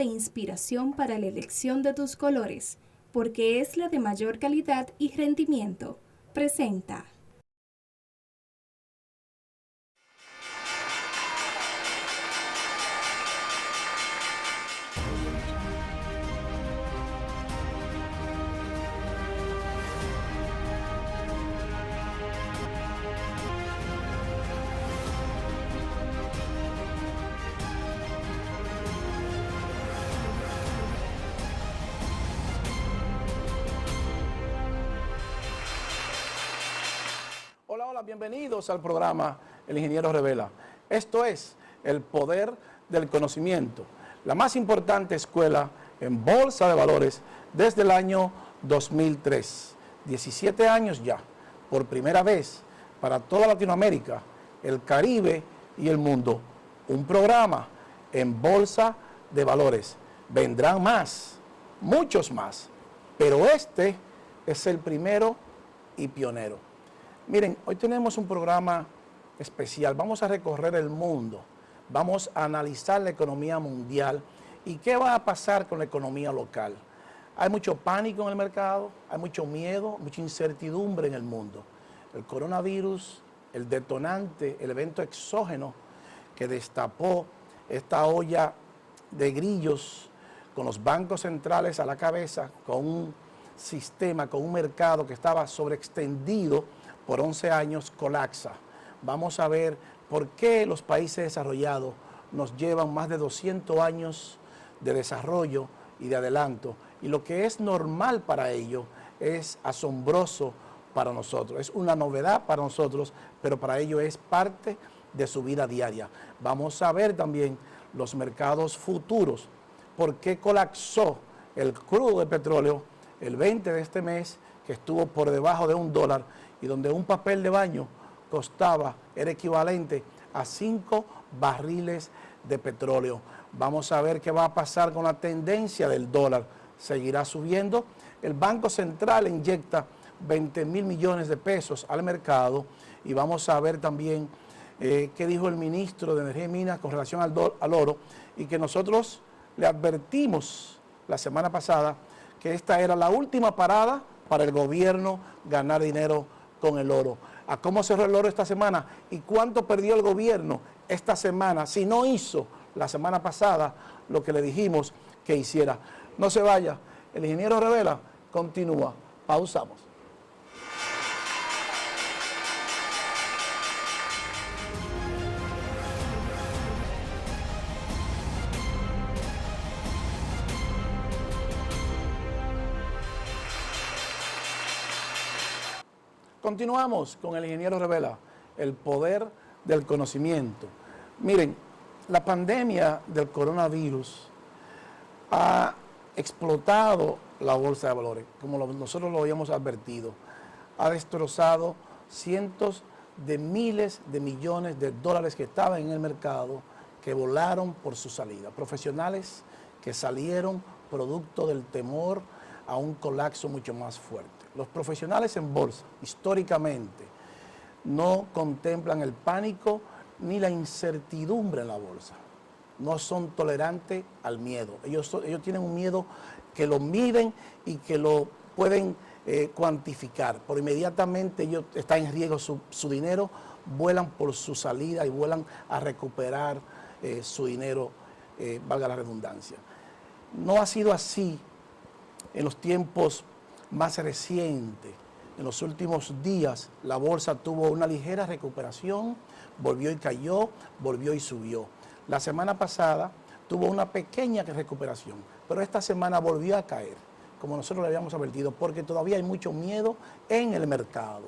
de inspiración para la elección de tus colores, porque es la de mayor calidad y rendimiento. Presenta. Hola, hola, bienvenidos al programa El Ingeniero Revela. Esto es el poder del conocimiento, la más importante escuela en bolsa de valores desde el año 2003. 17 años ya, por primera vez para toda Latinoamérica, el Caribe y el mundo. Un programa en bolsa de valores. Vendrán más, muchos más, pero este es el primero y pionero. Miren, hoy tenemos un programa especial. Vamos a recorrer el mundo, vamos a analizar la economía mundial y qué va a pasar con la economía local. Hay mucho pánico en el mercado, hay mucho miedo, mucha incertidumbre en el mundo. El coronavirus, el detonante, el evento exógeno que destapó esta olla de grillos con los bancos centrales a la cabeza, con un sistema, con un mercado que estaba sobreextendido por 11 años, colapsa. Vamos a ver por qué los países desarrollados nos llevan más de 200 años de desarrollo y de adelanto. Y lo que es normal para ellos es asombroso para nosotros. Es una novedad para nosotros, pero para ellos es parte de su vida diaria. Vamos a ver también los mercados futuros. ¿Por qué colapsó el crudo de petróleo el 20 de este mes, que estuvo por debajo de $1 y donde un papel de baño era equivalente a 5 barriles de petróleo? Vamos a ver qué va a pasar con la tendencia del dólar. ¿Seguirá subiendo? El Banco Central inyecta 20.000 millones de pesos al mercado y vamos a ver también qué dijo el ministro de Energía y Minas con relación al oro, y que nosotros le advertimos la semana pasada que esta era la última parada para el gobierno ganar dinero con el oro. ¿A cómo cerró el oro esta semana? ¿Y cuánto perdió el gobierno esta semana si no hizo la semana pasada lo que le dijimos que hiciera? No se vaya, el Ingeniero Revela continúa. Pausamos. Continuamos con el Ingeniero Revela, el poder del conocimiento. Miren, la pandemia del coronavirus ha explotado la bolsa de valores, como nosotros lo habíamos advertido. Ha destrozado cientos de miles de millones de dólares que estaban en el mercado, que volaron por su salida. Profesionales que salieron producto del temor a un colapso mucho más fuerte. Los profesionales en bolsa, históricamente, no contemplan el pánico ni la incertidumbre en la bolsa. No son tolerantes al miedo. Ellos tienen un miedo que lo miden y que lo pueden cuantificar. Por inmediatamente ellos están en riesgo su dinero, vuelan por su salida y vuelan a recuperar su dinero, valga la redundancia. No ha sido así en los tiempos más recientes. En los últimos días la bolsa tuvo una ligera recuperación, volvió y cayó, volvió y subió. La semana pasada tuvo una pequeña recuperación, pero esta semana volvió a caer, como nosotros le habíamos advertido, porque todavía hay mucho miedo en el mercado.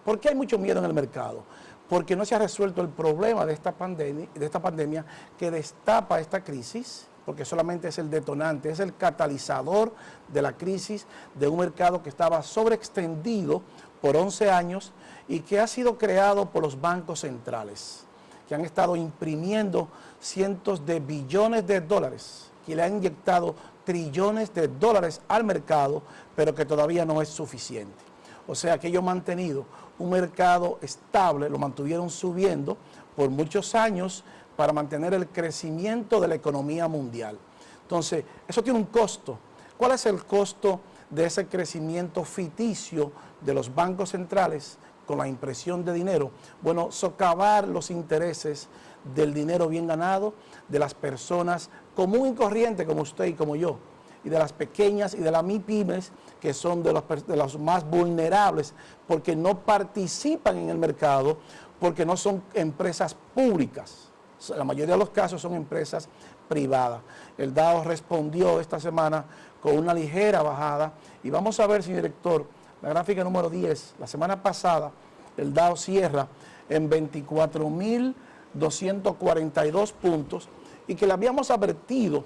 ¿Por qué hay mucho miedo en el mercado? Porque no se ha resuelto el problema de esta pandemia que destapa esta crisis, porque solamente es el detonante, es el catalizador de la crisis de un mercado que estaba sobreextendido por 11 años y que ha sido creado por los bancos centrales, que han estado imprimiendo cientos de billones de dólares, que le han inyectado trillones de dólares al mercado, pero que todavía no es suficiente. O sea que ellos han mantenido un mercado estable, lo mantuvieron subiendo por muchos años para mantener el crecimiento de la economía mundial. Entonces, eso tiene un costo. ¿Cuál es el costo de ese crecimiento ficticio de los bancos centrales con la impresión de dinero? Bueno, socavar los intereses del dinero bien ganado de las personas común y corriente como usted y como yo, y de las pequeñas y de las MIPYMES, que son de los más vulnerables, porque no participan en el mercado, porque no son empresas públicas. La mayoría de los casos son empresas privadas. El Dow respondió esta semana con una ligera bajada, y vamos a ver, señor director, la gráfica número 10, la semana pasada el Dow cierra en 24.242 puntos, y que le habíamos advertido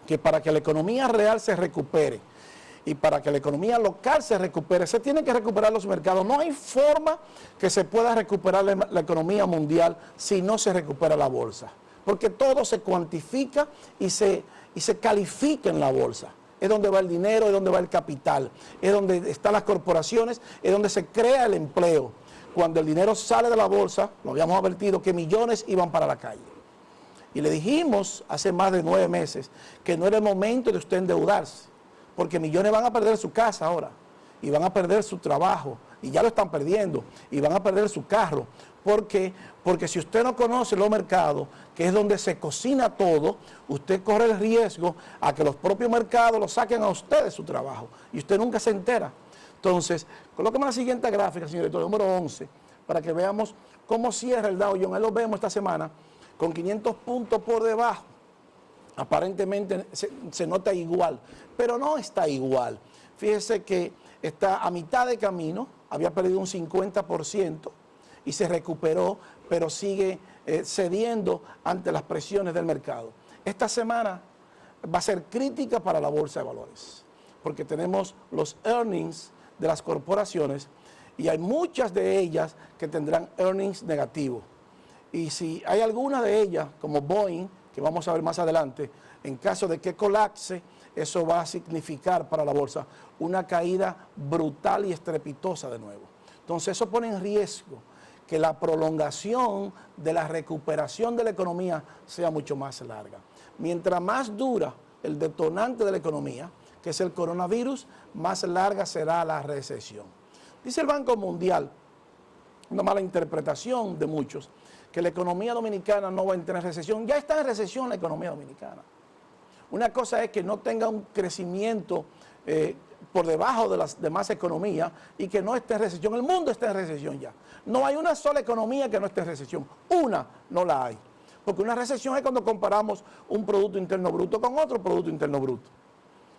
que para que la economía real se recupere y para que la economía local se recupere, se tienen que recuperar los mercados. No hay forma que se pueda recuperar la economía mundial si no se recupera la bolsa, porque todo se cuantifica y se califica en la bolsa. Es donde va el dinero, es donde va el capital, es donde están las corporaciones, es donde se crea el empleo. Cuando el dinero sale de la bolsa, lo habíamos advertido que millones iban para la calle. Y le dijimos hace más de 9 meses que no era el momento de usted endeudarse, porque millones van a perder su casa ahora, y van a perder su trabajo, y ya lo están perdiendo, y van a perder su carro. ¿Por qué? Porque si usted no conoce los mercados, que es donde se cocina todo, usted corre el riesgo a que los propios mercados lo saquen a usted de su trabajo, y usted nunca se entera. Entonces, colóqueme la siguiente gráfica, señor director, número 11, para que veamos cómo cierra el Dow Jones. Ahí lo vemos esta semana, con 500 puntos por debajo. Aparentemente se nota igual, pero no está igual. Fíjese que está a mitad de camino, había perdido un 50% y se recuperó, pero sigue cediendo ante las presiones del mercado. Esta semana va a ser crítica para la bolsa de valores, porque tenemos los earnings de las corporaciones y hay muchas de ellas que tendrán earnings negativos. Y si hay alguna de ellas, como Boeing, que vamos a ver más adelante, en caso de que colapse, eso va a significar para la bolsa una caída brutal y estrepitosa de nuevo. Entonces eso pone en riesgo que la prolongación de la recuperación de la economía sea mucho más larga. Mientras más dura el detonante de la economía, que es el coronavirus, más larga será la recesión. Dice el Banco Mundial, una mala interpretación de muchos, que la economía dominicana no va a entrar en recesión. Ya está en recesión la economía dominicana. Una cosa es que no tenga un crecimiento por debajo de las demás economías y que no esté en recesión. El mundo está en recesión ya. No hay una sola economía que no esté en recesión. Una no la hay. Porque una recesión es cuando comparamos un Producto Interno Bruto con otro Producto Interno Bruto.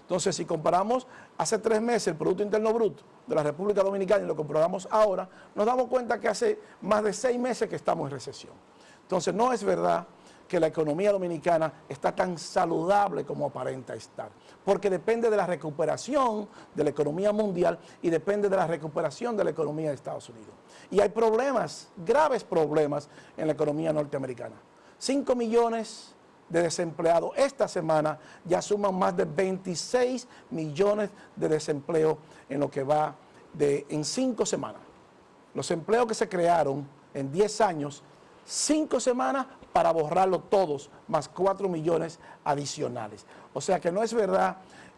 Entonces, si comparamos hace 3 meses el Producto Interno Bruto de la República Dominicana y lo comparamos ahora, nos damos cuenta que hace más de 6 meses que estamos en recesión. Entonces, no es verdad que la economía dominicana está tan saludable como aparenta estar, porque depende de la recuperación de la economía mundial y depende de la recuperación de la economía de Estados Unidos. Y hay problemas, graves problemas en la economía norteamericana. 5 millones de desempleados. Esta semana ya suman más de 26 millones de desempleo en lo que va en 5 semanas. Los empleos que se crearon en 10 años, 5 semanas para borrarlo todos, más 4 millones adicionales. O sea que no es verdad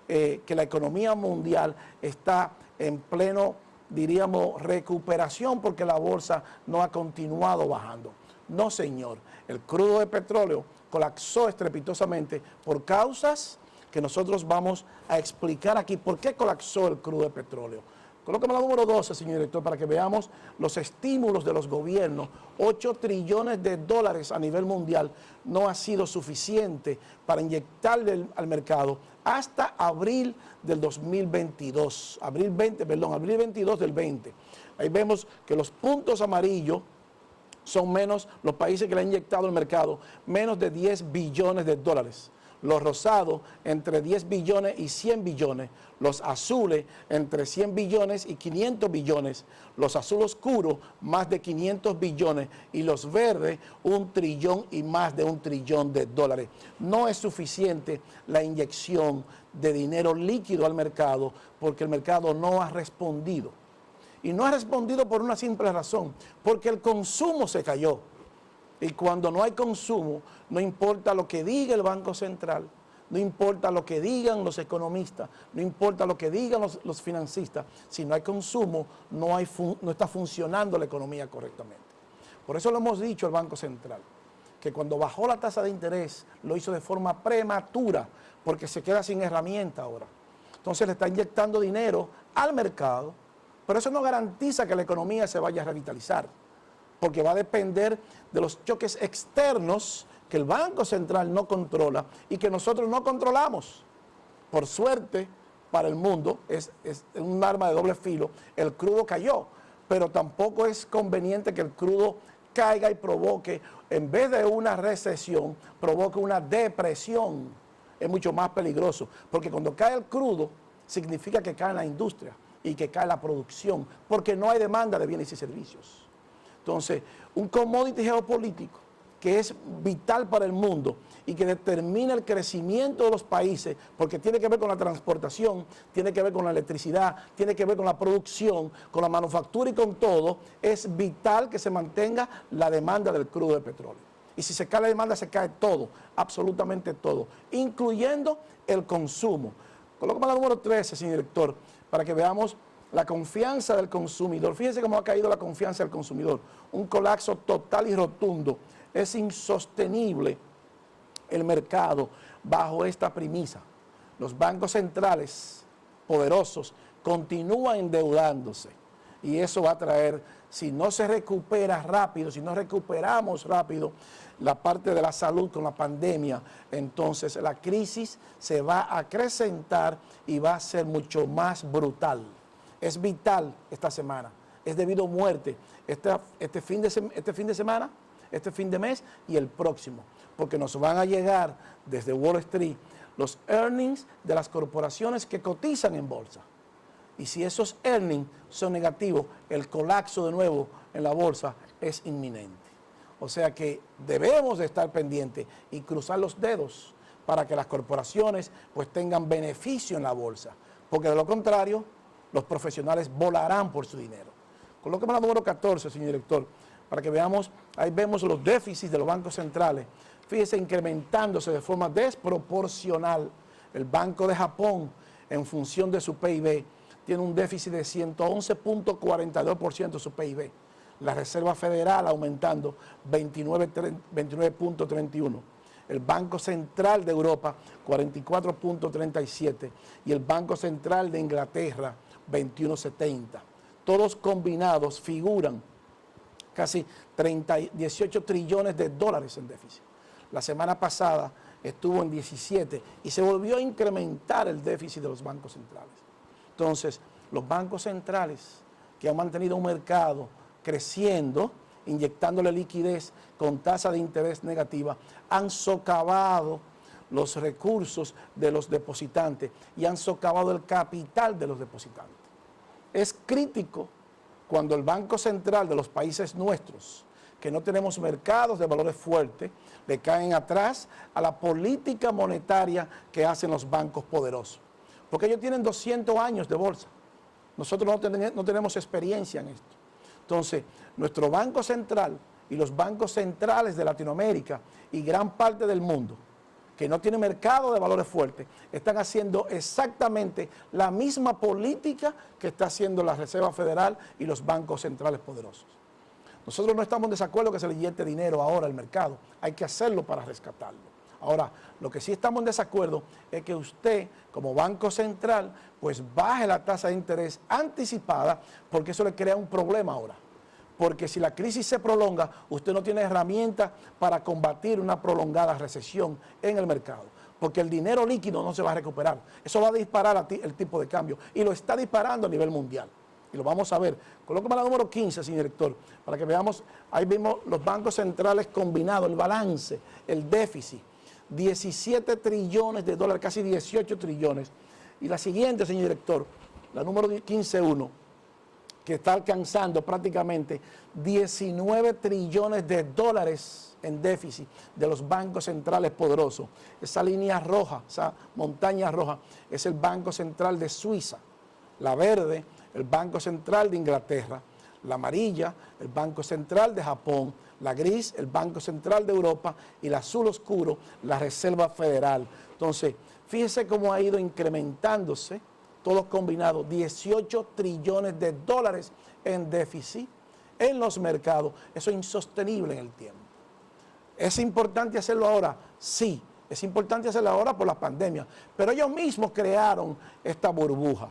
que la economía mundial está en pleno, diríamos, recuperación porque la bolsa no ha continuado bajando. No, señor. El crudo de petróleo colapsó estrepitosamente por causas que nosotros vamos a explicar aquí. ¿Por qué colapsó el crudo de petróleo? Colócame la número 12, señor director, para que veamos los estímulos de los gobiernos. 8 trillones de dólares a nivel mundial no ha sido suficiente para inyectarle al mercado hasta abril del 2022. Abril 22 del 20. Ahí vemos que los puntos amarillos son menos, los países que le han inyectado al mercado, menos de 10 billones de dólares. Los rosados, entre 10 billones y 100 billones. Los azules, entre 100 billones y 500 billones. Los azul oscuros, más de 500 billones. Y los verdes, 1 trillón y más de 1 trillón de dólares. No es suficiente la inyección de dinero líquido al mercado porque el mercado no ha respondido. Y no ha respondido por una simple razón, porque el consumo se cayó. Y cuando no hay consumo, no importa lo que diga el Banco Central, No importa lo que digan los economistas, no importa lo que digan los financistas, si no hay consumo, no está funcionando la economía correctamente. Por eso lo hemos dicho al Banco Central, que cuando bajó la tasa de interés lo hizo de forma prematura, porque se queda sin herramienta ahora. Entonces le está inyectando dinero al mercado, pero eso no garantiza que la economía se vaya a revitalizar, porque va a depender de los choques externos que el Banco Central no controla y que nosotros no controlamos. Por suerte, para el mundo, es un arma de doble filo. El crudo cayó, pero tampoco es conveniente que el crudo caiga y provoque, en vez de una recesión, provoque una depresión. Es mucho más peligroso, porque cuando cae el crudo, significa que cae la industria y que cae la producción, porque no hay demanda de bienes y servicios. Entonces, un commodity geopolítico que es vital para el mundo y que determina el crecimiento de los países, porque tiene que ver con la transportación, tiene que ver con la electricidad, tiene que ver con la producción, con la manufactura y con todo, es vital que se mantenga la demanda del crudo de petróleo. Y si se cae la demanda, se cae todo, absolutamente todo, incluyendo el consumo. Colócame la número 13, señor director, para que veamos la confianza del consumidor. Fíjense cómo ha caído la confianza del consumidor. Un colapso total y rotundo. Es insostenible el mercado bajo esta premisa. Los bancos centrales poderosos continúan endeudándose y eso va a traer, si no se recupera rápido, si no recuperamos rápido la parte de la salud con la pandemia, entonces la crisis se va a acrecentar y va a ser mucho más brutal. Es vital esta semana, es debido a muerte este fin de semana, este fin de mes y el próximo, porque nos van a llegar desde Wall Street los earnings de las corporaciones que cotizan en bolsa. Y si esos earnings son negativos, el colapso de nuevo en la bolsa es inminente. O sea que debemos de estar pendientes y cruzar los dedos para que las corporaciones pues tengan beneficio en la bolsa, porque de lo contrario, los profesionales volarán por su dinero. Colóqueme la número 14, señor director, para que veamos, ahí vemos los déficits de los bancos centrales, fíjese, incrementándose de forma desproporcional. El Banco de Japón, en función de su PIB, tiene un déficit de 111.42% de su PIB. La Reserva Federal aumentando 29.31%. El Banco Central de Europa 44.37% y el Banco Central de Inglaterra 21.70%. Todos combinados figuran casi 18 trillones de dólares en déficit. La semana pasada estuvo en 17 y se volvió a incrementar el déficit de los bancos centrales. Entonces, los bancos centrales que han mantenido un mercado creciendo, inyectándole liquidez con tasa de interés negativa, han socavado los recursos de los depositantes y han socavado el capital de los depositantes. Es crítico cuando el Banco Central de los países nuestros, que no tenemos mercados de valores fuertes, le caen atrás a la política monetaria que hacen los bancos poderosos. Porque ellos tienen 200 años de bolsa. Nosotros no tenemos experiencia en esto. Entonces, nuestro Banco Central y los bancos centrales de Latinoamérica y gran parte del mundo, que no tienen mercado de valores fuertes, están haciendo exactamente la misma política que está haciendo la Reserva Federal y los bancos centrales poderosos. Nosotros no estamos en desacuerdo que se le inyecte dinero ahora al mercado, hay que hacerlo para rescatarlo. Ahora, lo que sí estamos en desacuerdo es que usted, como Banco Central, pues baje la tasa de interés anticipada, porque eso le crea un problema ahora. Porque si la crisis se prolonga, usted no tiene herramientas para combatir una prolongada recesión en el mercado, porque el dinero líquido no se va a recuperar. Eso va a disparar el tipo de cambio y lo está disparando a nivel mundial. Y lo vamos a ver. Colóqueme la número 15, señor director, para que veamos, ahí vimos los bancos centrales combinados, el balance, el déficit, 17 trillones de dólares, casi 18 trillones. Y la siguiente, señor director, la número 15.1, que está alcanzando prácticamente 19 trillones de dólares en déficit de los bancos centrales poderosos. Esa línea roja, esa montaña roja, es el Banco Central de Suiza. La verde, el Banco Central de Inglaterra. La amarilla, el Banco Central de Japón. La gris, el Banco Central de Europa, y el azul oscuro, la Reserva Federal. Entonces, fíjese cómo ha ido incrementándose, todos combinados, 18 trillones de dólares en déficit en los mercados. Eso es insostenible en el tiempo. ¿Es importante hacerlo ahora? Sí, es importante hacerlo ahora por la pandemia, pero ellos mismos crearon esta burbuja,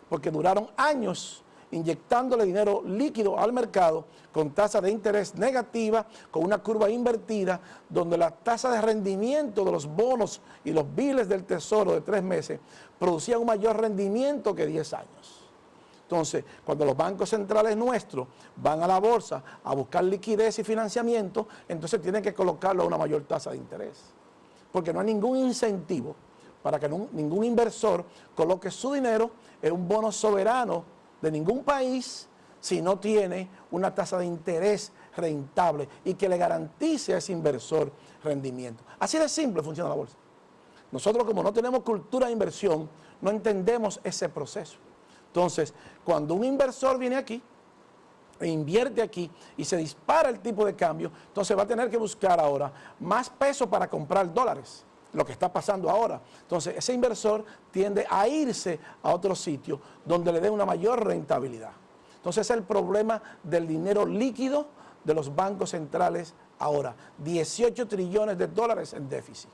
porque duraron años inyectándole dinero líquido al mercado con tasa de interés negativa, con una curva invertida, donde la tasa de rendimiento de los bonos y los biles del tesoro de 3 meses producían un mayor rendimiento que 10 años. Entonces, cuando los bancos centrales nuestros van a la bolsa a buscar liquidez y financiamiento, entonces tienen que colocarlo a una mayor tasa de interés, porque no hay ningún incentivo para que ningún inversor coloque su dinero en un bono soberano de ningún país si no tiene una tasa de interés rentable y que le garantice a ese inversor rendimiento. Así de simple funciona la bolsa. Nosotros, como no tenemos cultura de inversión, no entendemos ese proceso. Entonces, cuando un inversor viene aquí e invierte aquí y se dispara el tipo de cambio, entonces va a tener que buscar ahora más peso para comprar dólares, lo que está pasando ahora. Entonces, ese inversor tiende a irse a otro sitio donde le dé una mayor rentabilidad. Entonces, ese es el problema del dinero líquido de los bancos centrales ahora. 18 trillones de dólares en déficit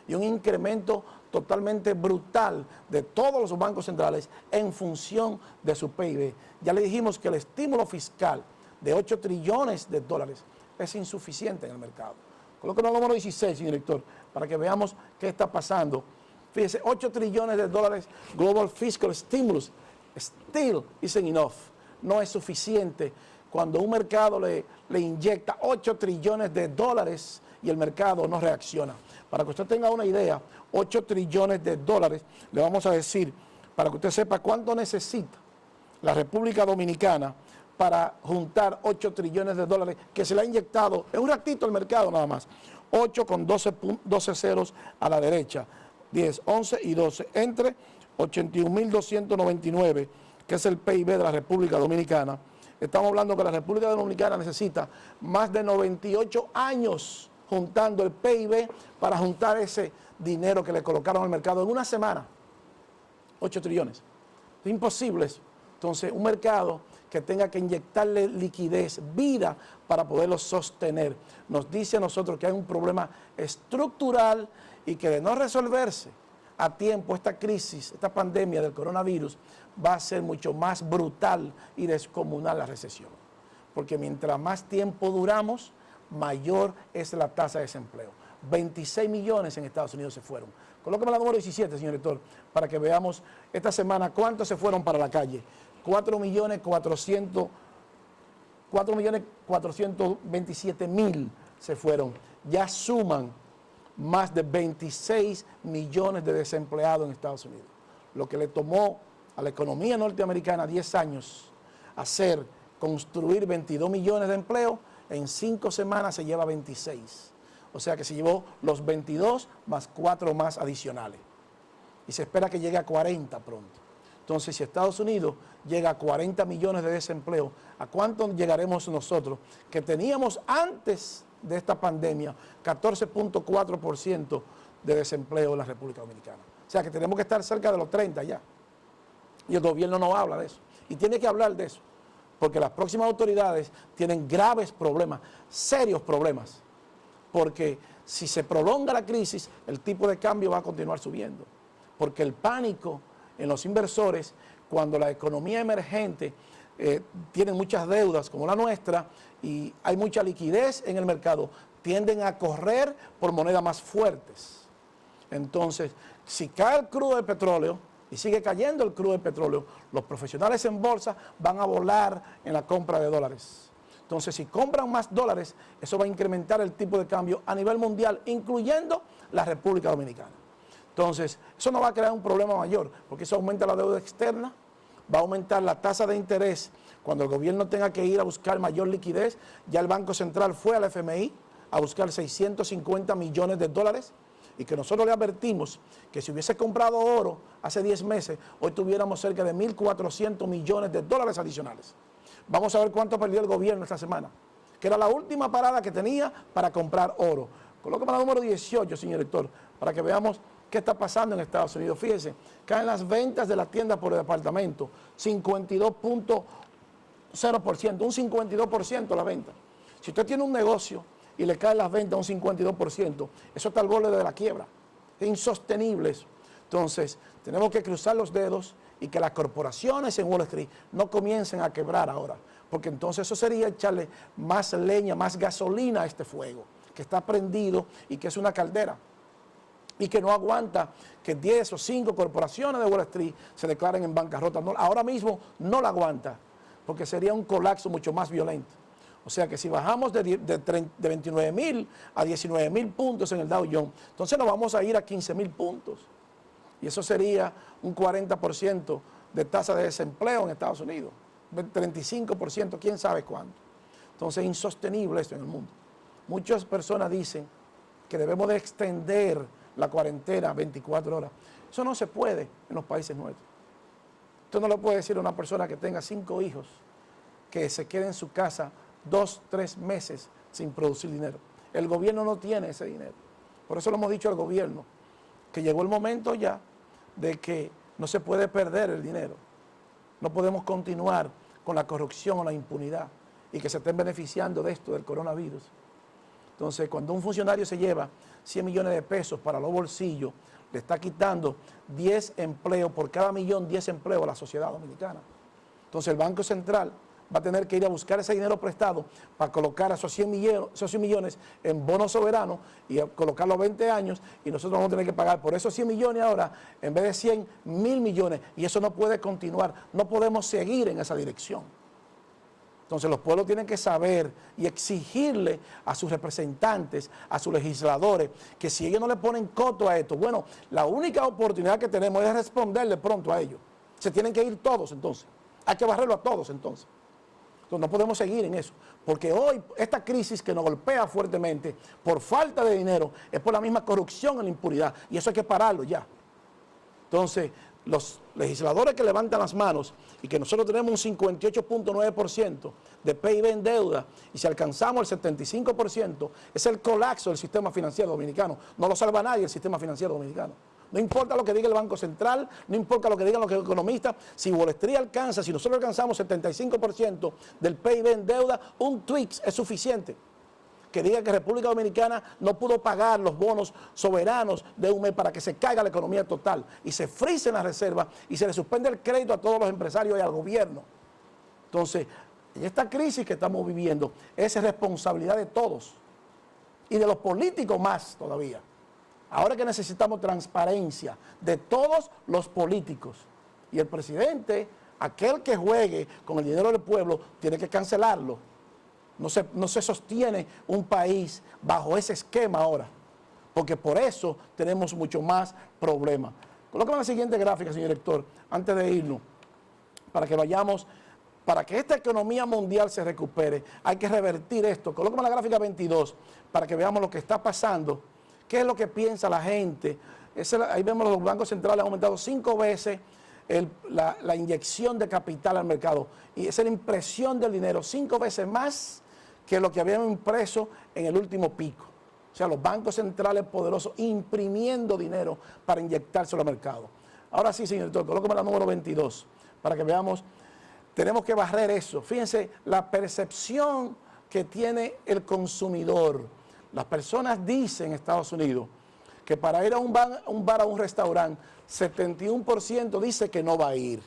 y un incremento totalmente brutal de todos los bancos centrales en función de su PIB. Ya le dijimos que el estímulo fiscal de 8 trillones de dólares es insuficiente en el mercado. Colóquenos el número 16, señor director, para que veamos qué está pasando. Fíjese, 8 trillones de dólares Global Fiscal Stimulus still isn't enough. No es suficiente cuando un mercado le inyecta 8 trillones de dólares y el mercado no reacciona. Para que usted tenga una idea, 8 trillones de dólares, le vamos a decir, para que usted sepa cuánto necesita la República Dominicana para juntar 8 trillones de dólares que se le ha inyectado en un ratito al mercado nada más. 8 con 12 ceros a la derecha, 10, 11 y 12, entre 81.299, que es el PIB de la República Dominicana. Estamos hablando que la República Dominicana necesita más de 98 años juntando el PIB para juntar ese dinero que le colocaron al mercado en una semana. 8 trillones. Es imposible eso. Entonces, un mercado que tenga que inyectarle liquidez, vida, para poderlo sostener, nos dice a nosotros que hay un problema estructural y que de no resolverse a tiempo esta crisis, esta pandemia del coronavirus, va a ser mucho más brutal y descomunal la recesión. Porque mientras más tiempo duramos, mayor es la tasa de desempleo. 26 millones en Estados Unidos se fueron. Colóqueme la número 17, señor director, para que veamos esta semana cuántos se fueron para la calle. 4.427.000 se fueron. Ya suman más de 26 millones de desempleados en Estados Unidos. Lo que le tomó a la economía norteamericana 10 años construir 22 millones de empleos, en 5 semanas se lleva 26. O sea que se llevó los 22 más 4 más adicionales. Y se espera que llegue a 40 pronto. Entonces, si Estados Unidos llega a 40 millones de desempleo, ¿a cuánto llegaremos nosotros? Que teníamos antes de esta pandemia 14.4% de desempleo en la República Dominicana. O sea que tenemos que estar cerca de los 30 ya. Y el gobierno no habla de eso. Y tiene que hablar de eso. Porque las próximas autoridades tienen graves problemas, serios problemas. Porque si se prolonga la crisis, el tipo de cambio va a continuar subiendo. Porque el pánico en los inversores, cuando la economía emergente tiene muchas deudas como la nuestra y hay mucha liquidez en el mercado, tienden a correr por monedas más fuertes. Entonces, si cae el crudo de petróleo y sigue cayendo el crudo de petróleo, los profesionales en bolsa van a volar en la compra de dólares. Entonces, si compran más dólares, eso va a incrementar el tipo de cambio a nivel mundial, incluyendo la República Dominicana. Entonces, eso no va a crear un problema mayor, porque eso aumenta la deuda externa, va a aumentar la tasa de interés. Cuando el gobierno tenga que ir a buscar mayor liquidez, ya el Banco Central fue al FMI a buscar 650 millones de dólares, y que nosotros le advertimos que si hubiese comprado oro hace 10 meses, hoy tuviéramos cerca de 1.400 millones de dólares adicionales. Vamos a ver cuánto perdió el gobierno esta semana, que era la última parada que tenía para comprar oro. Colócame la número 18, señor director, para que veamos qué está pasando en Estados Unidos. Fíjense, caen las ventas de la tienda por departamento, 52.0%, un 52% la venta. Si usted tiene un negocio y le caen las ventas un 52%, eso está al borde de la quiebra. Es insostenible eso. Entonces, tenemos que cruzar los dedos y que las corporaciones en Wall Street no comiencen a quebrar ahora, porque entonces eso sería echarle más leña, más gasolina a este fuego, que está prendido y que es una caldera, y que no aguanta que 10 o 5 corporaciones de Wall Street se declaren en bancarrota. No, ahora mismo no la aguanta, porque sería un colapso mucho más violento. O sea que si bajamos de 29.000 a 19.000 puntos en el Dow Jones, entonces nos vamos a ir a 15.000 puntos. Y eso sería un 40% de tasa de desempleo en Estados Unidos, 35%, quién sabe cuánto. Entonces es insostenible esto en el mundo. Muchas personas dicen que debemos de extender la cuarentena 24 horas. Eso no se puede en los países nuestros. Usted no le puede decir a una persona que tenga 5 hijos que se quede en su casa 2, 3 meses sin producir dinero. El gobierno no tiene ese dinero. Por eso lo hemos dicho al gobierno, que llegó el momento ya de que no se puede perder el dinero. No podemos continuar con la corrupción o la impunidad y que se estén beneficiando de esto, del coronavirus. Entonces, cuando un funcionario se lleva 100 millones de pesos para los bolsillos, le está quitando 10 empleos, por cada millón 10 empleos a la sociedad dominicana. Entonces, el Banco Central va a tener que ir a buscar ese dinero prestado para colocar esos 100 millones en bonos soberanos y colocarlo a 20 años, y nosotros vamos a tener que pagar por esos 100 millones ahora, en vez de 100, 1.000 millones, y eso no puede continuar, no podemos seguir en esa dirección. Entonces los pueblos tienen que saber y exigirle a sus representantes, a sus legisladores, que si ellos no le ponen coto a esto, bueno, la única oportunidad que tenemos es responderle pronto a ellos. Se tienen que ir todos entonces, hay que barrerlo a todos entonces. Entonces no podemos seguir en eso, porque hoy esta crisis que nos golpea fuertemente por falta de dinero es por la misma corrupción y la impunidad, y eso hay que pararlo ya. Entonces, los legisladores que levantan las manos y que nosotros tenemos un 58.9% de PIB en deuda, y si alcanzamos el 75%, es el colapso del sistema financiero dominicano. No lo salva nadie el sistema financiero dominicano. No importa lo que diga el Banco Central, no importa lo que digan los economistas, si Wall Street alcanza, si nosotros alcanzamos 75% del PIB en deuda, un tweet es suficiente. Que diga que República Dominicana no pudo pagar los bonos soberanos de un mes para que se caiga la economía total y se frisen las reservas y se le suspende el crédito a todos los empresarios y al gobierno. Entonces, en esta crisis que estamos viviendo, es responsabilidad de todos y de los políticos más todavía. Ahora que necesitamos transparencia de todos los políticos, y el presidente, aquel que juegue con el dinero del pueblo, tiene que cancelarlo. No se sostiene un país bajo ese esquema ahora, porque por eso tenemos mucho más problemas. Colócame la siguiente gráfica, señor director, antes de irnos, para que vayamos, para que esta economía mundial se recupere, hay que revertir esto. Colócame la gráfica 22, para que veamos lo que está pasando, qué es lo que piensa la gente. Ahí vemos los bancos centrales han aumentado 5 veces la inyección de capital al mercado, y esa es la impresión del dinero, 5 veces más que lo que habían impreso en el último pico. O sea, los bancos centrales poderosos imprimiendo dinero para inyectárselo al mercado. Ahora sí, señor director, colóqueme la número 22 para que veamos. Tenemos que barrer eso. Fíjense la percepción que tiene el consumidor. Las personas dicen en Estados Unidos que para ir a un bar o un restaurante, 71% dice que no va a ir.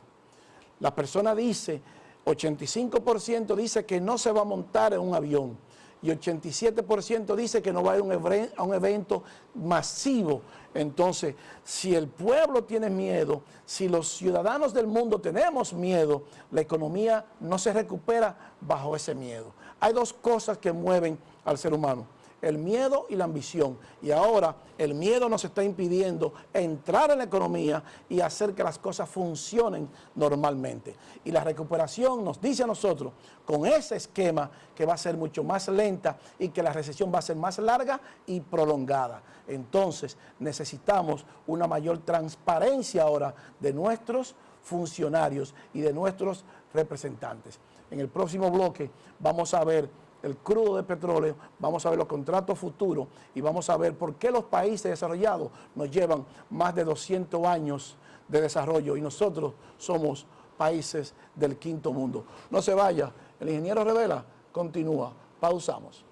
La persona dice, 85% dice que no se va a montar en un avión, y 87% dice que no va a ir a un evento masivo. Entonces, si el pueblo tiene miedo, si los ciudadanos del mundo tenemos miedo, la economía no se recupera bajo ese miedo. Hay 2 cosas que mueven al ser humano: el miedo y la ambición. Y ahora el miedo nos está impidiendo entrar en la economía y hacer que las cosas funcionen normalmente. Y la recuperación nos dice a nosotros, con ese esquema, que va a ser mucho más lenta y que la recesión va a ser más larga y prolongada. Entonces necesitamos una mayor transparencia ahora de nuestros funcionarios y de nuestros representantes. En el próximo bloque vamos a ver el crudo de petróleo, vamos a ver los contratos futuros y vamos a ver por qué los países desarrollados nos llevan más de 200 años de desarrollo y nosotros somos países del quinto mundo. No se vaya, el ingeniero Revela continúa. Pausamos.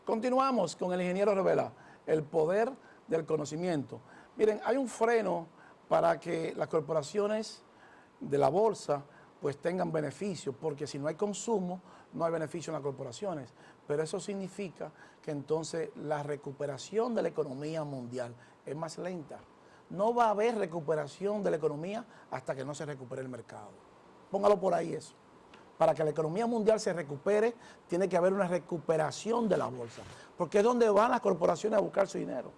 Continuamos con el ingeniero Revela, el poder del conocimiento. Miren, hay un freno para que las corporaciones de la bolsa pues tengan beneficios, porque si no hay consumo, no hay beneficio en las corporaciones. Pero eso significa que entonces la recuperación de la economía mundial es más lenta. No va a haber recuperación de la economía hasta que no se recupere el mercado. Póngalo por ahí eso. Para que la economía mundial se recupere, tiene que haber una recuperación de la bolsa, porque es donde van las corporaciones a buscar su dinero.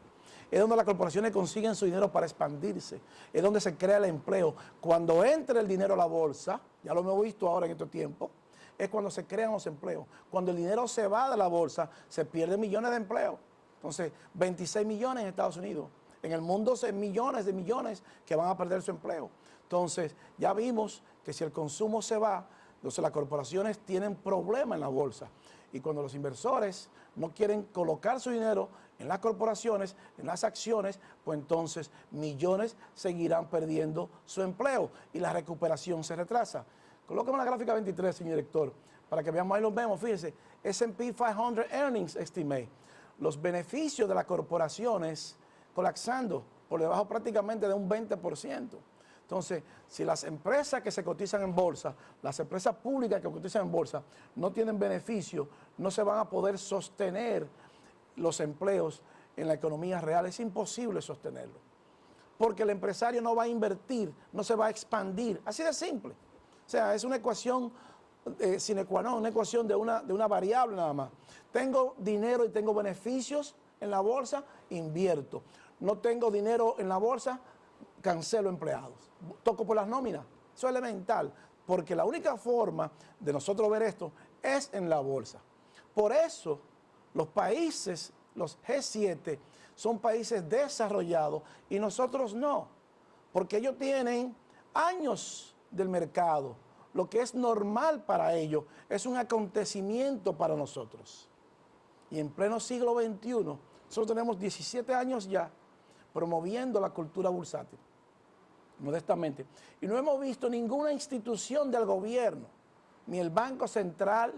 Es donde las corporaciones consiguen su dinero para expandirse, es donde se crea el empleo. Cuando entra el dinero a la bolsa, ya lo hemos visto ahora en estos tiempos, es cuando se crean los empleos. Cuando el dinero se va de la bolsa, se pierden millones de empleos. Entonces, 26 millones en Estados Unidos. En el mundo son millones de millones que van a perder su empleo. Entonces, ya vimos que si el consumo se va, entonces las corporaciones tienen problemas en la bolsa. Y cuando los inversores no quieren colocar su dinero en las corporaciones, en las acciones, pues entonces millones seguirán perdiendo su empleo y la recuperación se retrasa. Colóqueme la gráfica 23, señor director, para que veamos, ahí los vemos. Fíjense, S&P 500 Earnings Estimate. Los beneficios de las corporaciones colapsando por debajo prácticamente de un 20%. Entonces, si las empresas que se cotizan en bolsa, las empresas públicas que cotizan en bolsa, no tienen beneficio, no se van a poder sostener los empleos en la economía real. Es imposible sostenerlo. Porque el empresario no va a invertir, no se va a expandir. Así de simple. O sea, es una ecuación sine qua non, una ecuación de una variable nada más. Tengo dinero y tengo beneficios en la bolsa, invierto. No tengo dinero en la bolsa, cancelo empleados, toco por las nóminas. Eso es elemental, porque la única forma de nosotros ver esto es en la bolsa. Por eso los países, los G7, son países desarrollados y nosotros no, porque ellos tienen años del mercado. Lo que es normal para ellos es un acontecimiento para nosotros. Y en pleno siglo XXI, nosotros tenemos 17 años ya promoviendo la cultura bursátil, modestamente. Y no hemos visto ninguna institución del gobierno, ni el Banco Central,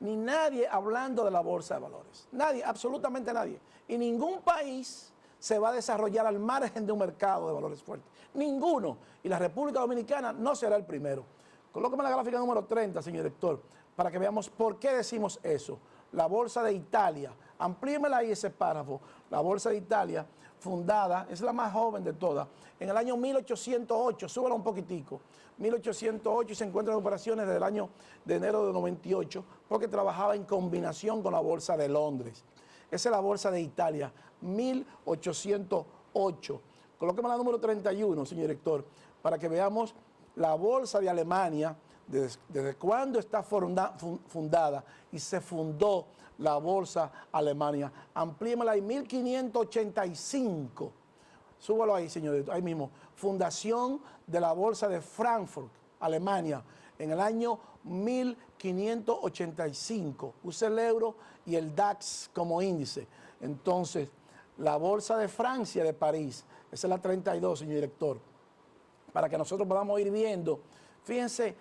ni nadie hablando de la Bolsa de Valores. Nadie, absolutamente nadie. Y ningún país se va a desarrollar al margen de un mercado de valores fuerte. Ninguno. Y la República Dominicana no será el primero. Colóqueme la gráfica número 30, señor director, para que veamos por qué decimos eso. La Bolsa de Italia, amplíemela ahí ese párrafo. La Bolsa de Italia, fundada, es la más joven de todas, en el año 1808, súbala un poquitico, 1808, y se encuentran operaciones desde el año de enero de 98, porque trabajaba en combinación con la Bolsa de Londres. Esa es la Bolsa de Italia, 1808. Colóqueme la número 31, señor director, para que veamos la Bolsa de Alemania, desde cuándo está fundada, y se fundó la Bolsa Alemania. Amplíemela ahí, 1585. Súbalo ahí, señor, ahí mismo. Fundación de la Bolsa de Frankfurt, Alemania, en el año 1585. Use el euro y el DAX como índice. Entonces, la Bolsa de Francia de París, esa es la 32, señor director, para que nosotros podamos ir viendo. Fíjense,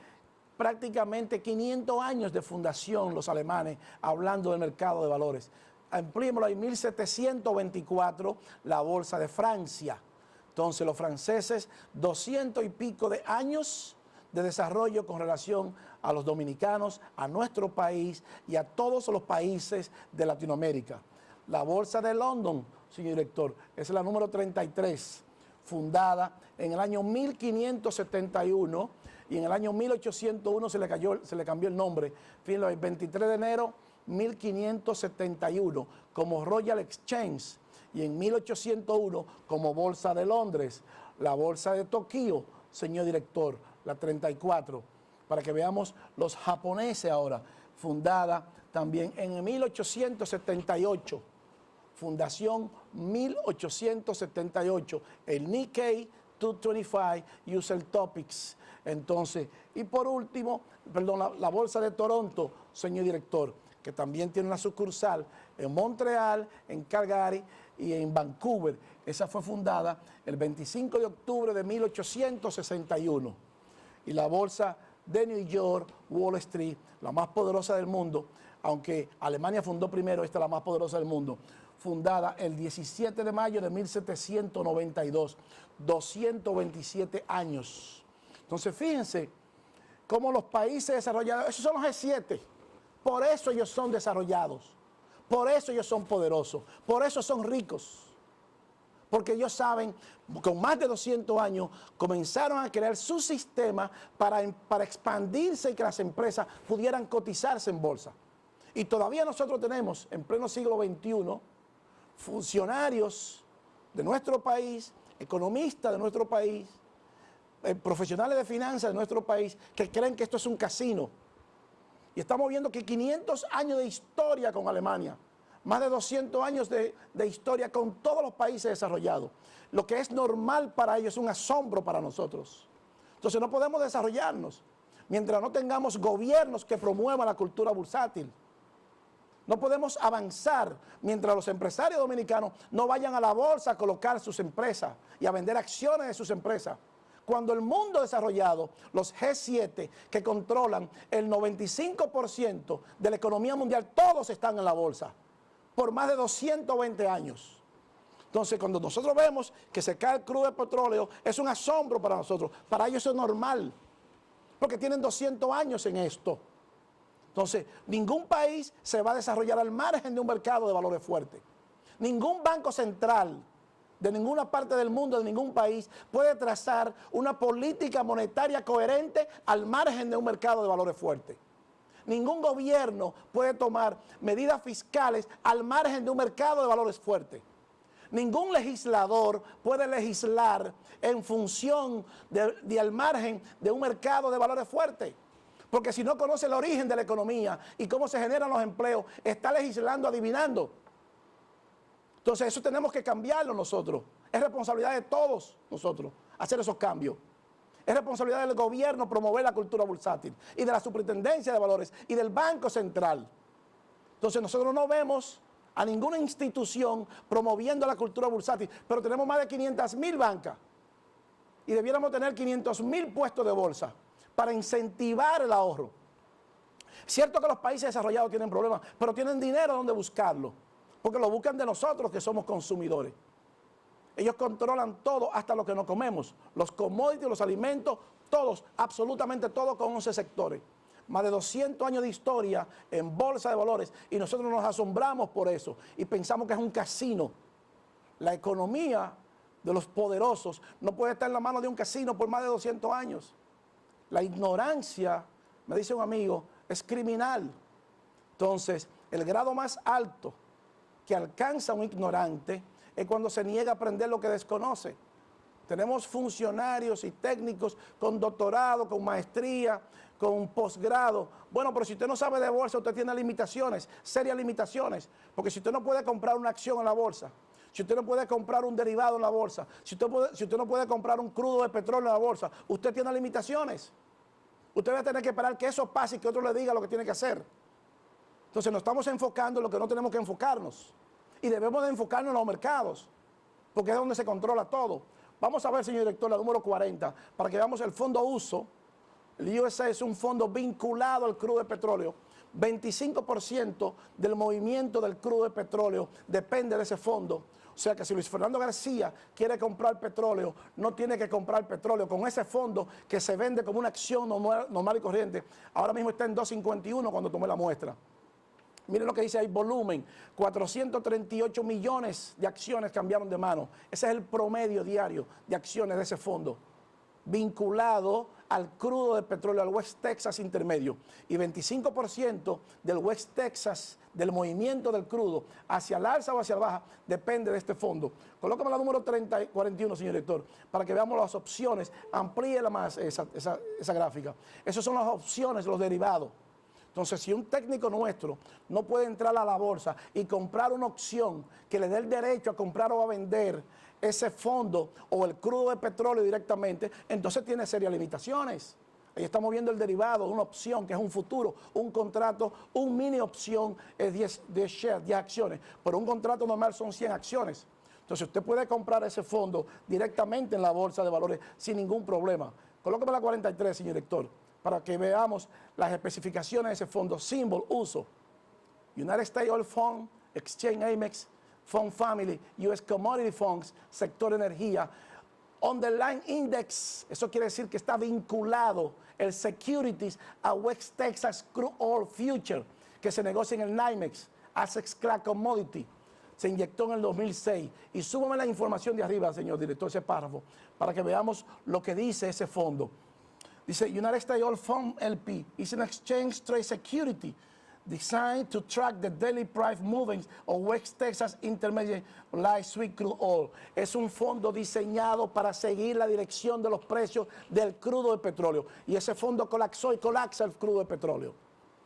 prácticamente 500 años de fundación los alemanes hablando del mercado de valores. Amplíémoslo ahí, 1724, la Bolsa de Francia. Entonces los franceses, 200 y pico de años de desarrollo con relación a los dominicanos, a nuestro país y a todos los países de Latinoamérica. La Bolsa de London, señor director, es la número 33, fundada en el año 1571 y en el año 1801 se le cambió el nombre. Fíjense, el 23 de enero 1571 como Royal Exchange y en 1801 como Bolsa de Londres. la bolsa de Tokio, señor director, la 34, para que veamos los japoneses ahora, fundada también en 1878, fundación 1878, el Nikkei 225 User Topics. Entonces, y por último, perdón, la bolsa de Toronto, señor director, que también tiene una sucursal en Montreal, en Calgary y en Vancouver. Esa fue fundada el 25 de octubre de 1861. Y la bolsa de New York, Wall Street, la más poderosa del mundo, aunque Alemania fundó primero, esta es la más poderosa del mundo, fundada el 17 de mayo de 1792, 227 años. Entonces, fíjense cómo los países desarrollados, esos son los G7, por eso ellos son desarrollados, por eso ellos son poderosos, por eso son ricos. Porque ellos saben, con más de 200 años, comenzaron a crear su sistema para expandirse y que las empresas pudieran cotizarse en bolsa. Y todavía nosotros tenemos, en pleno siglo XXI, funcionarios de nuestro país, economistas de nuestro país, profesionales de finanzas de nuestro país, que creen que esto es un casino. Y estamos viendo que 500 años de historia con Alemania, más de 200 años de historia con todos los países desarrollados. Lo que es normal para ellos es un asombro para nosotros. Entonces no podemos desarrollarnos mientras no tengamos gobiernos que promuevan la cultura bursátil. No podemos avanzar mientras los empresarios dominicanos no vayan a la bolsa a colocar sus empresas y a vender acciones de sus empresas. Cuando el mundo desarrollado, los G7 que controlan el 95% de la economía mundial, todos están en la bolsa por más de 220 años. Entonces, cuando nosotros vemos que se cae el crudo de petróleo, es un asombro para nosotros. Para ellos es normal, porque tienen 200 años en esto. Entonces, ningún país se va a desarrollar al margen de un mercado de valores fuerte. Ningún banco central de ninguna parte del mundo, de ningún país, puede trazar una política monetaria coherente al margen de un mercado de valores fuerte. Ningún gobierno puede tomar medidas fiscales al margen de un mercado de valores fuerte. Ningún legislador puede legislar en función de al margen de un mercado de valores fuertes. Porque si no conoce el origen de la economía y cómo se generan los empleos, está legislando adivinando. Entonces eso tenemos que cambiarlo nosotros. Es responsabilidad de todos nosotros hacer esos cambios. Es responsabilidad del gobierno promover la cultura bursátil y de la superintendencia de valores y del Banco Central. Entonces nosotros no vemos a ninguna institución promoviendo la cultura bursátil, pero tenemos más de 500.000 bancas y debiéramos tener 500.000 puestos de bolsa para incentivar el ahorro. Cierto que los países desarrollados tienen problemas, pero tienen dinero donde buscarlo, porque lo buscan de nosotros que somos consumidores. Ellos controlan todo, hasta lo que nos comemos, los commodities, los alimentos, todos, absolutamente todos con 11 sectores. Más de 200 años de historia en bolsa de valores y nosotros nos asombramos por eso y pensamos que es un casino. La economía de los poderosos no puede estar en la mano de un casino por más de 200 años. La ignorancia, me dice un amigo, es criminal. Entonces, el grado más alto que alcanza un ignorante es cuando se niega a aprender lo que desconoce. Tenemos funcionarios y técnicos con doctorado, con maestría, con posgrado. Bueno, pero si usted no sabe de bolsa, usted tiene limitaciones, serias limitaciones. Porque si usted no puede comprar una acción en la bolsa, si usted no puede comprar un derivado en la bolsa, si usted no puede comprar un crudo de petróleo en la bolsa, usted tiene limitaciones. Usted va a tener que esperar que eso pase y que otro le diga lo que tiene que hacer. Entonces nos estamos enfocando en lo que no tenemos que enfocarnos. Y debemos de enfocarnos en los mercados, porque es donde se controla todo. Vamos a ver, señor director, la número 40, para que veamos el fondo uso. El USA es un fondo vinculado al crudo de petróleo. 25% del movimiento del crudo de petróleo depende de ese fondo. O sea que si Luis Fernando García quiere comprar petróleo, no tiene que comprar petróleo con ese fondo que se vende como una acción normal y corriente. Ahora mismo está en 2.51 cuando tomé la muestra. Miren lo que dice ahí, volumen, 438 millones de acciones cambiaron de mano. Ese es el promedio diario de acciones de ese fondo. vinculado al crudo de petróleo, al West Texas Intermedio. Y 25% del West Texas, del movimiento del crudo, hacia el alza o hacia la baja, depende de este fondo. Colócame la número 41, señor director, para que veamos las opciones. Amplíela más esa gráfica. Esas son las opciones, los derivados. Entonces, si un técnico nuestro no puede entrar a la bolsa y comprar una opción que le dé el derecho a comprar o a vender ese fondo o el crudo de petróleo directamente, entonces tiene serias limitaciones. Ahí estamos viendo el derivado, una opción que es un futuro, un contrato, un mini opción es 10 shares, 10 acciones, pero un contrato normal son 100 acciones. Entonces usted puede comprar ese fondo directamente en la bolsa de valores sin ningún problema. Colóqueme la 43, señor director, para que veamos las especificaciones de ese fondo. Symbol, uso. United States Oil Fund, Exchange Amex, Fund Family, US Commodity Funds, sector energía. Underlying Index, eso quiere decir que está vinculado el Securities a West Texas Crude Oil Future, que se negocia en el NYMEX, Asset Class Commodity. Se inyectó en el 2006. Y súbame la información de arriba, señor director, ese párrafo, para que veamos lo que dice ese fondo. Dice, United States Oil Fund LP is an exchange trade security designed to track the daily price movements of West Texas Intermediate Light Sweet Crude Oil. Es un fondo diseñado para seguir la dirección de los precios del crudo de petróleo. Y ese fondo colapsó y colapsa el crudo de petróleo.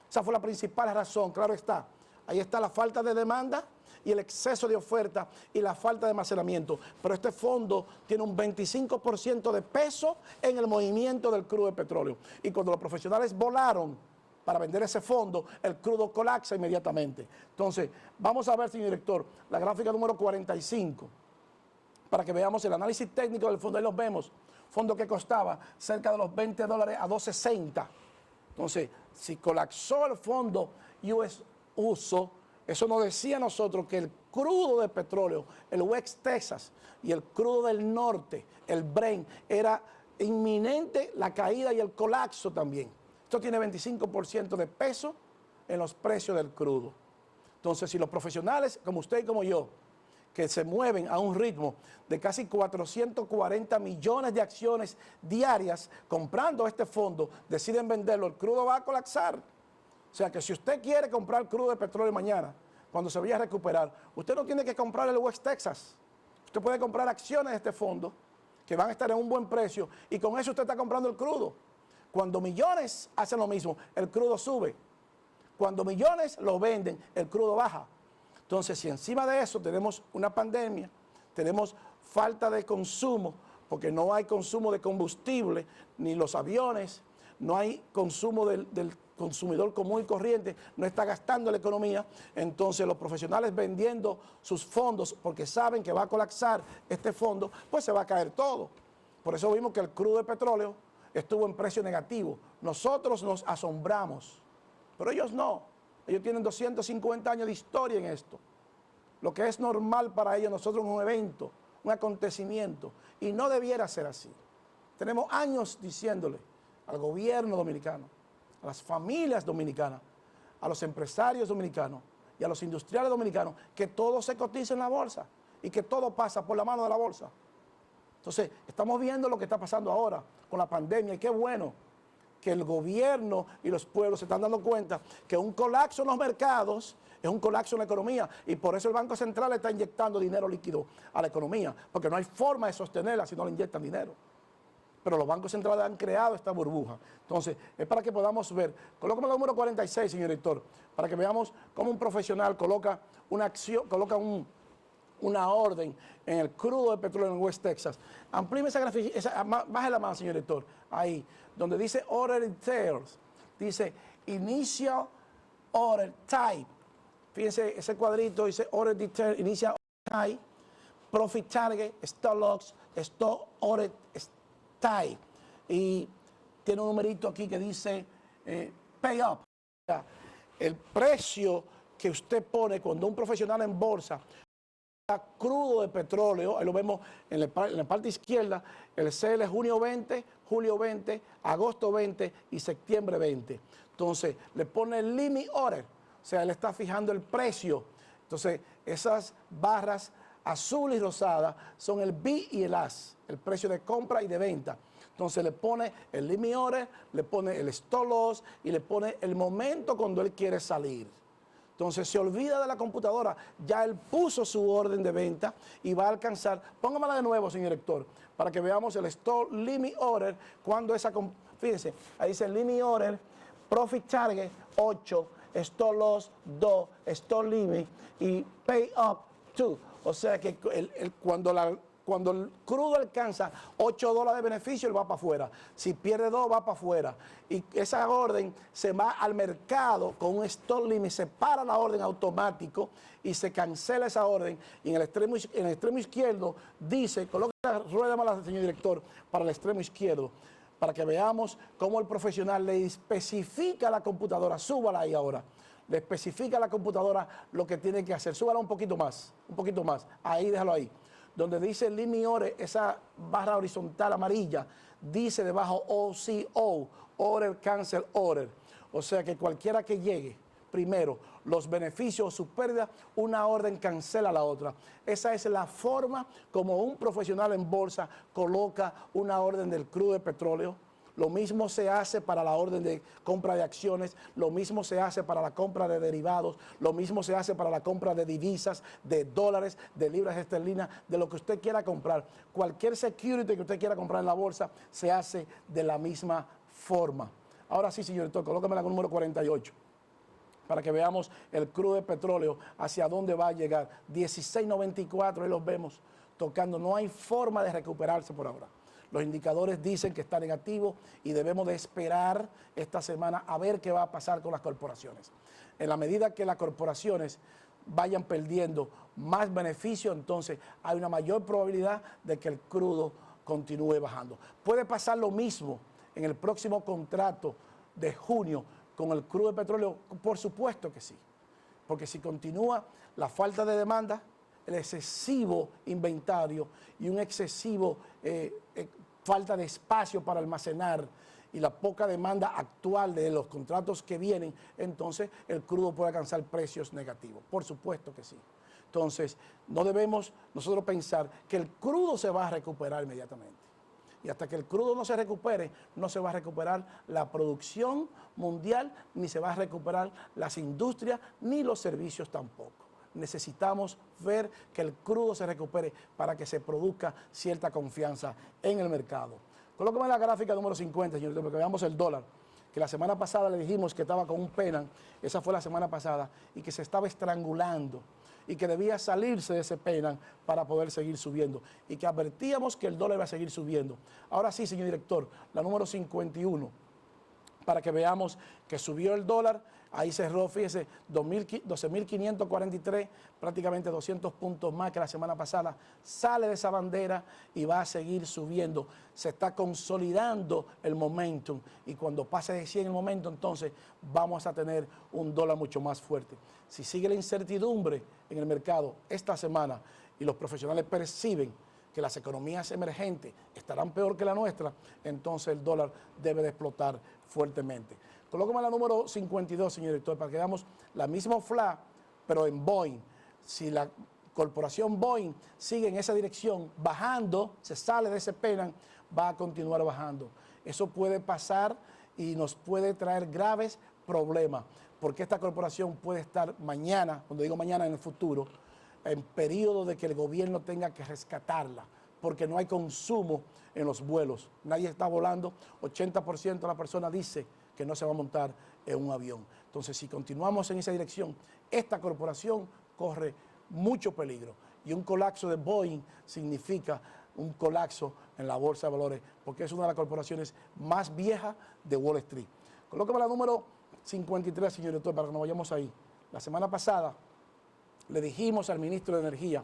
Esa fue la principal razón, claro está. Ahí está la falta de demanda y el exceso de oferta y la falta de almacenamiento. Pero este fondo tiene un 25% de peso en el movimiento del crudo de petróleo. Y cuando los profesionales volaron para vender ese fondo, el crudo colapsa inmediatamente. Entonces, vamos a ver, señor director, la gráfica número 45, para que veamos el análisis técnico del fondo. Ahí los vemos, fondo que costaba cerca de los $20 a $2.60. Entonces, si colapsó el fondo US uso, eso nos decía a nosotros que el crudo de petróleo, el West Texas y el crudo del norte, el Brent, era inminente la caída y el colapso también. Esto tiene 25% de peso en los precios del crudo. Entonces, si los profesionales, como usted y como yo, que se mueven a un ritmo de casi 440 millones de acciones diarias comprando este fondo, deciden venderlo, el crudo va a colapsar. O sea que si usted quiere comprar crudo de petróleo mañana, cuando se vaya a recuperar, usted no tiene que comprar el West Texas. Usted puede comprar acciones de este fondo que van a estar en un buen precio y con eso usted está comprando el crudo. Cuando millones hacen lo mismo, el crudo sube. Cuando millones lo venden, el crudo baja. Entonces, si encima de eso tenemos una pandemia, tenemos falta de consumo, porque no hay consumo de combustible, ni los aviones, no hay consumo del consumidor común y corriente, no está gastando la economía, entonces los profesionales vendiendo sus fondos porque saben que va a colapsar este fondo, pues se va a caer todo. Por eso vimos que el crudo de petróleo estuvo en precio negativo. Nosotros nos asombramos, pero ellos no. Ellos tienen 250 años de historia en esto. Lo que es normal para ellos, nosotros es un evento, un acontecimiento, y no debiera ser así. Tenemos años diciéndole al gobierno dominicano, a las familias dominicanas, a los empresarios dominicanos y a los industriales dominicanos que todo se cotiza en la bolsa y que todo pasa por la mano de la bolsa. Entonces, estamos viendo lo que está pasando ahora con la pandemia y qué bueno que el gobierno y los pueblos se están dando cuenta que un colapso en los mercados es un colapso en la economía y por eso el Banco Central está inyectando dinero líquido a la economía, porque no hay forma de sostenerla si no le inyectan dinero. Pero los bancos centrales han creado esta burbuja. Entonces, es para que podamos ver. Colócame el número 46, señor director, para que veamos cómo un profesional coloca una acción, coloca una orden en el crudo de petróleo en West Texas. Amplíeme esa gráfica, bájela más, señor director, ahí, donde dice Order Details, dice Initial Order Type. Fíjense, ese cuadrito dice Order Details, Initial Order Type, Profit Target, Stop Loss, Stop Order Type. Y tiene un numerito aquí que dice Pay Up. O sea, el precio que usted pone cuando un profesional en bolsa crudo de petróleo, ahí lo vemos en la parte izquierda, el CL junio 20, julio 20, agosto 20 y septiembre 20. Entonces, le pone el limit order, o sea, él está fijando el precio. Entonces, esas barras azul y rosada son el B y el AS, el precio de compra y de venta. Entonces le pone el limit order, le pone el stop loss y le pone el momento cuando él quiere salir. Entonces se olvida de la computadora, ya él puso su orden de venta y va a alcanzar, póngamela de nuevo, señor director, para que veamos el stop limit order, cuando esa, fíjense, ahí dice limit order, profit target 8, stop loss 2, stop limit y pay up 2. O sea que cuando el crudo alcanza $8 de beneficio, él va para afuera. Si pierde 2, va para afuera. Y esa orden se va al mercado con un stop limit, se para la orden automático y se cancela esa orden. Y en el extremo izquierdo dice, coloca la rueda mala, señor director, para el extremo izquierdo, para que veamos cómo el profesional le especifica a la computadora, súbala ahí ahora, le especifica a la computadora lo que tiene que hacer. Súbala un poquito más, ahí déjalo ahí. Donde dice limit order, esa barra horizontal amarilla, dice debajo OCO, Order Cancel Order. O sea que cualquiera que llegue primero, los beneficios o sus pérdidas, una orden cancela la otra. Esa es la forma como un profesional en bolsa coloca una orden del crudo de petróleo. Lo mismo se hace para la orden de compra de acciones, lo mismo se hace para la compra de derivados, lo mismo se hace para la compra de divisas, de dólares, de libras esterlinas, de lo que usted quiera comprar. Cualquier security que usted quiera comprar en la bolsa se hace de la misma forma. Ahora sí, señor director, colócame la número 48 para que veamos el crudo de petróleo hacia dónde va a llegar. 16.94, ahí los vemos tocando. No hay forma de recuperarse por ahora. Los indicadores dicen que está negativo y debemos de esperar esta semana a ver qué va a pasar con las corporaciones. En la medida que las corporaciones vayan perdiendo más beneficio, entonces hay una mayor probabilidad de que el crudo continúe bajando. Puede pasar lo mismo en el próximo contrato de junio con el crudo de petróleo, por supuesto que sí, porque si continúa la falta de demanda, el excesivo inventario y un excesivo falta de espacio para almacenar y la poca demanda actual de los contratos que vienen, entonces el crudo puede alcanzar precios negativos. Por supuesto que sí. Entonces, no debemos nosotros pensar que el crudo se va a recuperar inmediatamente. Y hasta que el crudo no se recupere, no se va a recuperar la producción mundial, ni se va a recuperar las industrias, ni los servicios tampoco. Necesitamos ver que el crudo se recupere para que se produzca cierta confianza en el mercado. Colócame la gráfica número 50, señor, porque veamos el dólar, que la semana pasada le dijimos que estaba con un penal, esa fue la semana pasada, y que se estaba estrangulando, y que debía salirse de ese penal para poder seguir subiendo, y que advertíamos que el dólar iba a seguir subiendo. Ahora sí, señor director, la número 51, para que veamos que subió el dólar, ahí cerró, fíjese, 12.543, prácticamente 200 puntos más que la semana pasada, sale de esa bandera y va a seguir subiendo. Se está consolidando el momentum y cuando pase de 100 el momento, entonces vamos a tener un dólar mucho más fuerte. Si sigue la incertidumbre en el mercado esta semana y los profesionales perciben que las economías emergentes estarán peor que la nuestra, entonces el dólar debe de explotar fuertemente. Colócame la número 52, señor director, para que veamos la misma FLA, pero en Boeing. Si la corporación Boeing sigue en esa dirección, bajando, se sale de ese penal, va a continuar bajando. Eso puede pasar y nos puede traer graves problemas, porque esta corporación puede estar mañana, cuando digo mañana, en el futuro, en periodo de que el gobierno tenga que rescatarla, porque no hay consumo en los vuelos. Nadie está volando, 80% de la persona dice que no se va a montar en un avión. Entonces, si continuamos en esa dirección, esta corporación corre mucho peligro. Y un colapso de Boeing significa un colapso en la bolsa de valores, porque es una de las corporaciones más viejas de Wall Street. Colócame la número 53, señor director, para que nos vayamos ahí. La semana pasada le dijimos al ministro de Energía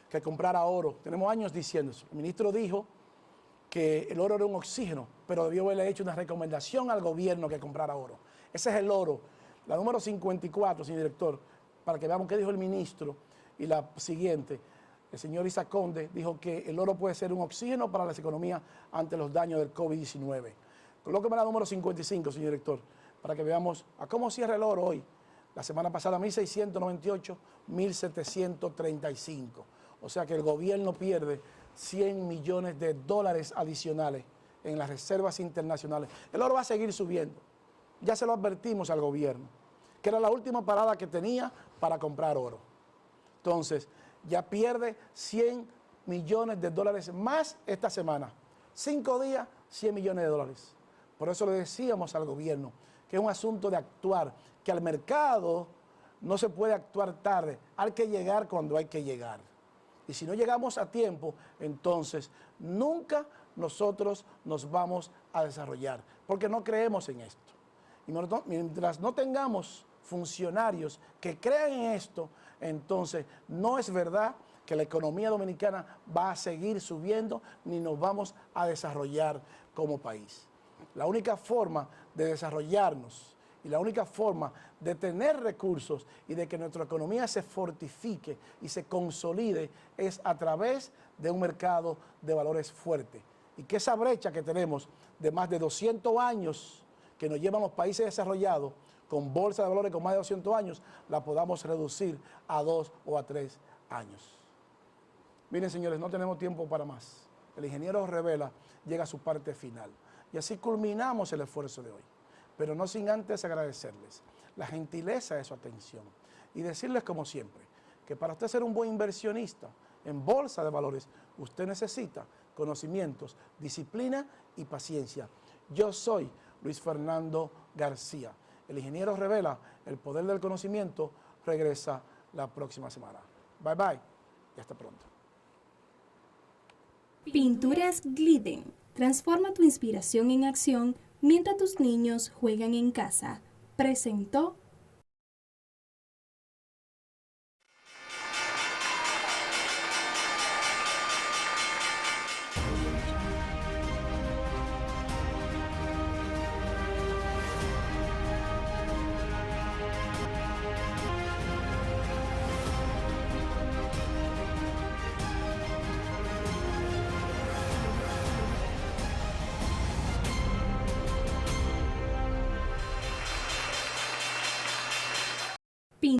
que comprara oro. Tenemos años diciendo eso. El ministro dijo que el oro era un oxígeno, pero debió haberle hecho una recomendación al gobierno que comprara oro. Ese es el oro. La número 54, señor director, para que veamos qué dijo el ministro. Y la siguiente, el señor Isaac Conde dijo que el oro puede ser un oxígeno para las economías ante los daños del COVID-19. Colóqueme la número 55, señor director, para que veamos a cómo cierra el oro hoy. La semana pasada 1.698, 1.735. O sea que el gobierno pierde 100 millones de dólares adicionales en las reservas internacionales. El oro va a seguir subiendo. Ya se lo advertimos al gobierno, que era la última parada que tenía para comprar oro. Entonces, ya pierde 100 millones de dólares más esta semana. 5 días, 100 millones de dólares. Por eso le decíamos al gobierno que es un asunto de actuar, que al mercado no se puede actuar tarde, hay que llegar cuando hay que llegar. Y si no llegamos a tiempo, entonces nunca nosotros nos vamos a desarrollar, porque no creemos en esto. Y mientras no tengamos funcionarios que crean en esto, entonces no es verdad que la economía dominicana va a seguir subiendo ni nos vamos a desarrollar como país. La única forma de desarrollarnos y la única forma de tener recursos y de que nuestra economía se fortifique y se consolide es a través de un mercado de valores fuerte. Y que esa brecha que tenemos de más de 200 años que nos llevan los países desarrollados, con bolsa de valores con más de 200 años, la podamos reducir a 2 o a 3 años. Miren, señores, no tenemos tiempo para más. El ingeniero Revela llega a su parte final. Y así culminamos el esfuerzo de hoy. Pero no sin antes agradecerles la gentileza de su atención y decirles, como siempre, que para usted ser un buen inversionista en bolsa de valores, usted necesita conocimientos, disciplina y paciencia. Yo soy Luis Fernando García. El ingeniero Revela, el poder del conocimiento, regresa la próxima semana. Bye bye y hasta pronto. Pinturas Glidden. Transforma tu inspiración en acción mientras tus niños juegan en casa. Presentó